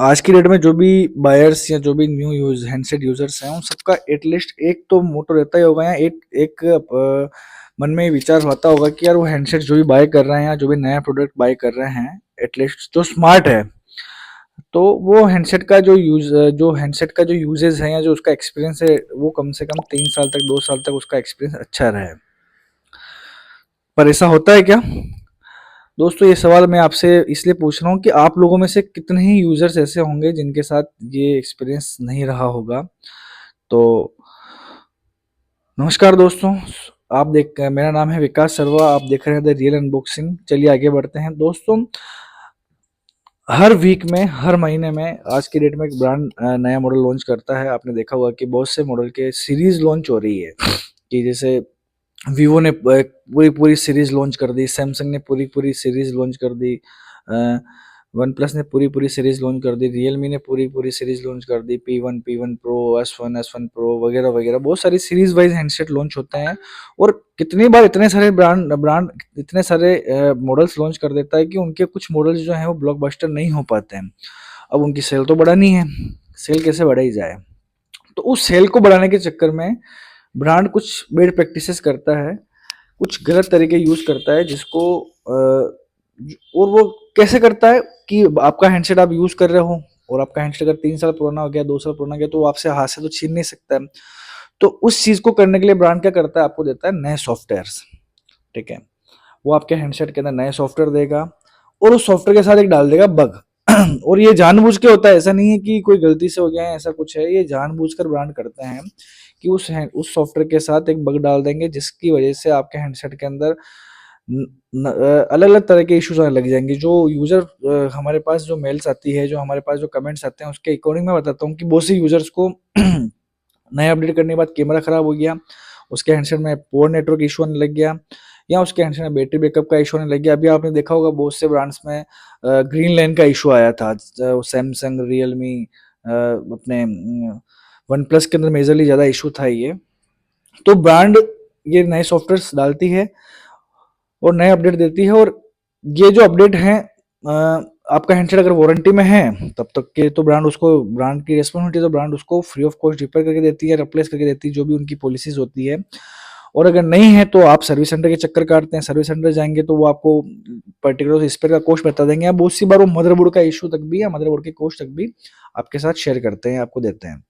आज की डेट में जो भी बायर्स या जो भी न्यू यूज हैंडसेट यूजर्स हैं उन सबका एटलीस्ट एक तो मोटो रहता ही होगा या एक एक मन में ये विचार होता होगा कि यार वो हैंडसेट जो भी बाय कर रहे हैं या जो भी नया प्रोडक्ट बाय कर रहे हैं एटलीस्ट जो स्मार्ट है, तो वो हैंडसेट का जो यूजेज है या जो उसका एक्सपीरियंस है वो कम से कम 3 साल तक 2 साल तक उसका एक्सपीरियंस अच्छा रहे। पर ऐसा होता है क्या दोस्तों? ये सवाल मैं आपसे इसलिए पूछ रहा हूँ कि आप लोगों में से कितने ही यूजर्स ऐसे होंगे जिनके साथ ये एक्सपीरियंस नहीं रहा होगा। तो नमस्कार दोस्तों, मेरा नाम है विकास सर्वा, आप देख रहे हैं द रियल अनबॉक्सिंग। चलिए आगे बढ़ते हैं दोस्तों। हर वीक में, हर महीने में आज की डेट में एक ब्रांड नया मॉडल लॉन्च करता है। आपने देखा होगा कि बहुत से मॉडल के सीरीज लॉन्च हो रही है कि जैसे वीवो ने पूरी पूरी सीरीज लॉन्च कर दी, सैमसंग ने पूरी पूरी सीरीज लॉन्च कर दी, वन प्लस ने पूरी पूरी सीरीज लॉन्च कर दी, रियलमी ने पूरी पूरी सीरीज लॉन्च कर दी, P1 प्रो, S1 प्रो वगैरह वगैरह बहुत सारी सीरीज वाइज हैंडसेट लॉन्च होते हैं। और कितनी बार इतने सारे ब्रांड ब्रांड इतने सारे मॉडल्स लॉन्च कर देता है कि उनके कुछ मॉडल्स जो हैं वो ब्लॉकबस्टर नहीं हो पाते हैं। अब उनकी सेल तो बढ़ानी है, सेल कैसे बढ़ाई जाए? तो उस सेल को बढ़ाने के चक्कर में ब्रांड कुछ बेड प्रैक्टिसेस करता है, कुछ गलत तरीके यूज करता है जिसको और वो कैसे करता है कि आपका हैंडसेट आप यूज कर रहे हो और आपका हैंडसेट अगर 3 साल पुराना हो गया, 2 साल पुराना हो गया, तो वो आपसे हाथ से तो छीन नहीं सकता है। तो उस चीज को करने के लिए ब्रांड क्या करता है, आपको देता है नए सॉफ्टवेयर्स। ठीक है, वो आपके हैंडसेट के अंदर नए सॉफ्टवेयर देगा और उस सॉफ्टवेयर के साथ एक डाल देगा बग। और ये जानबूझ के होता है, ऐसा नहीं है कि कोई गलती से हो गया है, ऐसा कुछ है, ये जानबूझकर ब्रांड करते हैं कि उस सॉफ्टवेयर के साथ एक बग डाल देंगे जिसकी वजह से आपके हैंडसेट के अंदर अलग अलग तरह के इश्यूज आने लग जाएंगे। जो यूजर हमारे पास जो मेल्स आती है, जो हमारे पास जो कमेंट्स आते हैं, उसके अकॉर्डिंग मैं बताता हूँ कि बहुत सी यूजर्स को नया अपडेट करने के बाद कैमरा खराब हो गया, उसके हैंडसेट में पोअर नेटवर्क इशू आने लग गया, या उसके हैंडसेट में बैटरी बैकअप का इशू आने लग गया। अभी आपने देखा होगा बहुत से ब्रांड्स में ग्रीन लाइन का इशू आया था, सैमसंग, रियलमी, अपने वन प्लस के अंदर मेजरली ज़्यादा इशू था ये। तो ब्रांड ये नए सॉफ्टवेयर डालती है और नए अपडेट देती है, और ये जो अपडेट है आपका हैंडसेट अगर वारंटी में है तब तक के तो ब्रांड की रिस्पॉन्सिबिलिटी, तो ब्रांड उसको फ्री ऑफ कॉस्ट रिपेयर करके देती है, रिप्लेस करके देती है, जो भी उनकी पॉलिसीज होती है। और अगर नहीं है तो आप सर्विस सेंटर के चक्कर काटते हैं, सर्विस सेंटर जाएंगे तो वो आपको पर्टिकुलर स्पेयर का कॉस्ट बता देंगे, या बहुत सी बार वो मदरबोर्ड का इशू तक भी या मदरबोर्ड के कॉस्ट तक भी आपके साथ शेयर करते हैं, आपको देते हैं।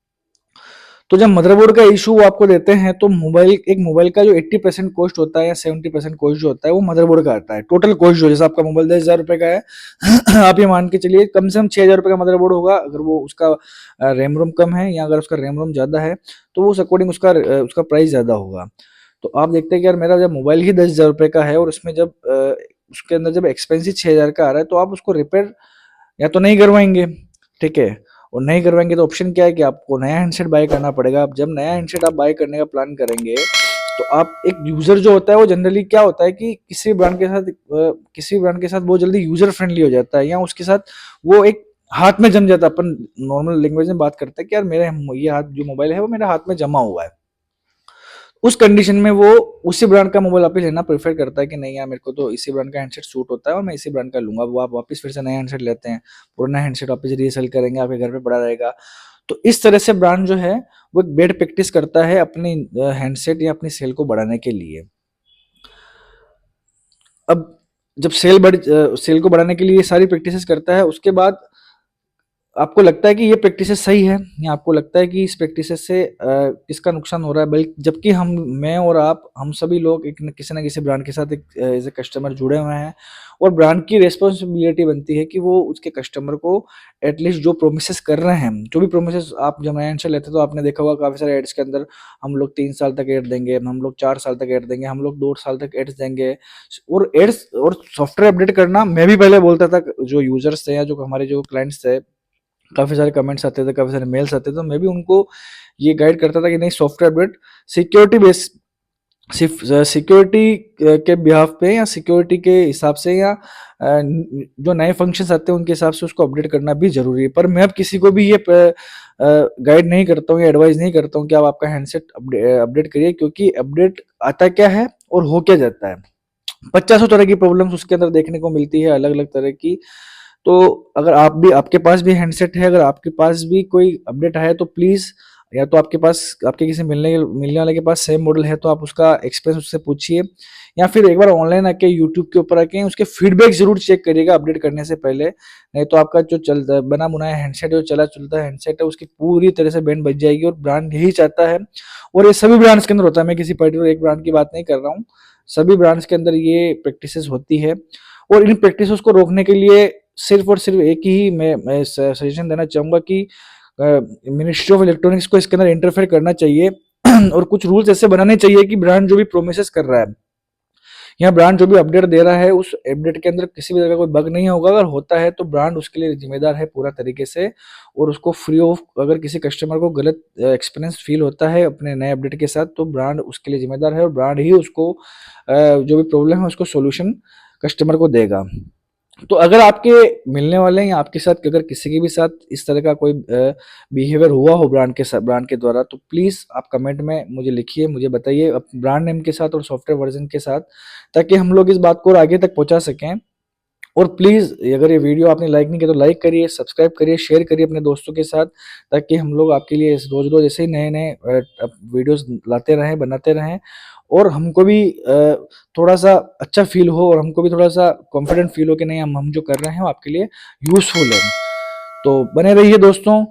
तो जब मदरबोर्ड का इशू आपको देते हैं तो मोबाइल का जो 80% कॉस्ट होता है या 70% कॉस्ट जो होता है वो मदरबोर्ड का आता है। टोटल कॉस्ट जो, जैसे आपका मोबाइल 10,000 रुपए का है आप ये मान के चलिए कम से कम 6,000 रुपए का मदरबोर्ड होगा। अगर वो उसका रैम रोम कम है या अगर उसका रैम रोम ज्यादा है तो उस अकॉर्डिंग उसका प्राइस ज्यादा होगा। तो आप देखते हैं कि यार मेरा जब मोबाइल ही 10,000 रुपए का है और उसमें जब उसके अंदर जब एक्सपेंसिव 6,000 का आ रहा है, तो आप उसको रिपेयर या तो नहीं करवाएंगे। ठीक है, और नहीं करवाएंगे तो ऑप्शन क्या है कि आपको नया हैंडसेट बाय करना पड़ेगा। अब जब नया हैंडसेट आप बाय करने का प्लान करेंगे तो आप एक यूजर जो होता है वो जनरली क्या होता है कि किसी ब्रांड के साथ बहुत जल्दी यूजर फ्रेंडली हो जाता है, या उसके साथ वो एक हाथ में जम जाता है। अपन नॉर्मल लैंग्वेज में बात करते हैं कि यार मेरे ये हाथ जो मोबाइल है वो मेरे हाथ में जमा हुआ है। उस कंडीशन में वो उसी ब्रांड का मोबाइल वापस लेना प्रेफर करता है कि नहीं यार मेरे को तो इसी ब्रांड का हैंडसेट सूट होता है और मैं इसी ब्रांड का लूंगा। वो आप वापस फिर से नया हैंडसेट लेते हैं, पुराना हैंडसेट वापस रीसेल करेंगे, आपके घर पे पड़ा रहेगा। तो इस तरह से ब्रांड जो है वो एक बेड प्रैक्टिस करता है अपनी हैंडसेट या अपनी सेल को बढ़ाने के लिए। अब जब सेल को बढ़ाने के लिए ये सारी प्रैक्टिसेस करता है, उसके बाद आपको लगता है कि ये प्रैक्टिसेस सही है, या आपको लगता है कि इस प्रैक्टिसेस से किसका नुकसान हो रहा है, बल्कि जबकि मैं और आप, हम सभी लोग किसी ना किसी ब्रांड के साथ एक एज ए कस्टमर जुड़े हुए हैं, और ब्रांड की रेस्पॉन्सिबिलिटी बनती है कि वो उसके कस्टमर को एटलीस्ट जो प्रोमिसेस कर रहे हैं, जो भी प्रोमिसेस आप जब नया हैंडसेट लेते हैं तो आपने देखा होगा काफी सारे एड्स के अंदर हम लोग 3 साल तक एड देंगे, हम लोग 4 साल तक एड देंगे, हम लोग 2 साल तक एड्स देंगे। और एड्स और सॉफ्टवेयर अपडेट करना मैं भी पहले बोलता था, जो यूजर्स थे या जो हमारे जो क्लाइंट्स थे, काफ़ी सारे कमेंट्स आते थे, काफ़ी सारे मेल्स आते थे, तो मैं भी उनको ये गाइड करता था कि नहीं, सॉफ्टवेयर अपडेट सिक्योरिटी बेस सिर्फ सिक्योरिटी के बिहाफ पे या सिक्योरिटी के हिसाब से, या जो नए फंक्शंस आते हैं उनके हिसाब से उसको अपडेट करना भी जरूरी है। पर मैं अब किसी को भी ये गाइड नहीं करता हूँ या एडवाइस नहीं करता हूँ कि आप आपका हैंडसेट अपडेट करिए, क्योंकि अपडेट आता क्या है और हो क्या जाता है। 50 तरह की प्रॉब्लम्स उसके अंदर देखने को मिलती है, अलग अलग तरह की। तो अगर आप भी, आपके पास भी हैंडसेट है, अगर आपके पास भी कोई अपडेट आया तो प्लीज़, या तो आपके पास, आपके किसी मिलने वाले के पास सेम मॉडल है तो आप उसका एक्सपीरियंस उससे पूछिए, या फिर एक बार ऑनलाइन आके यूट्यूब के ऊपर आके उसके फीडबैक जरूर चेक करिएगा अपडेट करने से पहले। नहीं तो आपका जो चलता बना बनाया हैंडसेट, जो चला चलता हैंडसेट है, उसकी पूरी तरह से बैंड बज जाएगी। और ब्रांड यही चाहता है, और ये सभी ब्रांड्स के अंदर होता है, मैं किसी पर्टिकुलर एक ब्रांड की बात नहीं कर रहा हूँ, सभी ब्रांड्स के अंदर ये प्रैक्टिसेस होती है। और इन प्रैक्टिसेस को रोकने के लिए सिर्फ और सिर्फ एक ही मैं सजेशन देना चाहूंगा कि मिनिस्ट्री ऑफ इलेक्ट्रॉनिक्स को इसके अंदर इंटरफेयर करना चाहिए और कुछ रूल्स ऐसे बनाने चाहिए कि ब्रांड जो भी प्रोमिसेस कर रहा है या ब्रांड जो भी अपडेट दे रहा है, उस अपडेट के अंदर किसी भी तरह का कोई बग नहीं होगा। अगर होता है तो ब्रांड उसके लिए जिम्मेदार है पूरा तरीके से, और उसको फ्री ऑफ, अगर किसी कस्टमर को गलत एक्सपीरियंस फील होता है अपने नए अपडेट के साथ, तो ब्रांड उसके लिए जिम्मेदार है और ब्रांड ही उसको जो भी प्रॉब्लम है उसको सोल्यूशन कस्टमर को देगा। तो अगर आपके मिलने वाले हैं या आपके साथ, अगर किसी के भी साथ इस तरह का कोई बिहेवियर हुआ हो ब्रांड के साथ, ब्रांड के द्वारा, तो प्लीज़ आप कमेंट में मुझे लिखिए, मुझे बताइए ब्रांड नेम के साथ और सॉफ्टवेयर वर्जन के साथ, ताकि हम लोग इस बात को और आगे तक पहुंचा सकें। और प्लीज़ अगर ये वीडियो आपने लाइक नहीं किया तो लाइक करिए, सब्सक्राइब करिए, शेयर करिए अपने दोस्तों के साथ, ताकि हम लोग आपके लिए रोज रोज ऐसे ही नए नए वीडियोस लाते रहें, बनाते रहें, और हमको भी थोड़ा सा अच्छा फील हो, और हमको भी थोड़ा सा कॉन्फिडेंट फील हो कि नहीं, हम जो कर रहे हैं वो आपके लिए यूजफुल है। तो बने रहिए दोस्तों।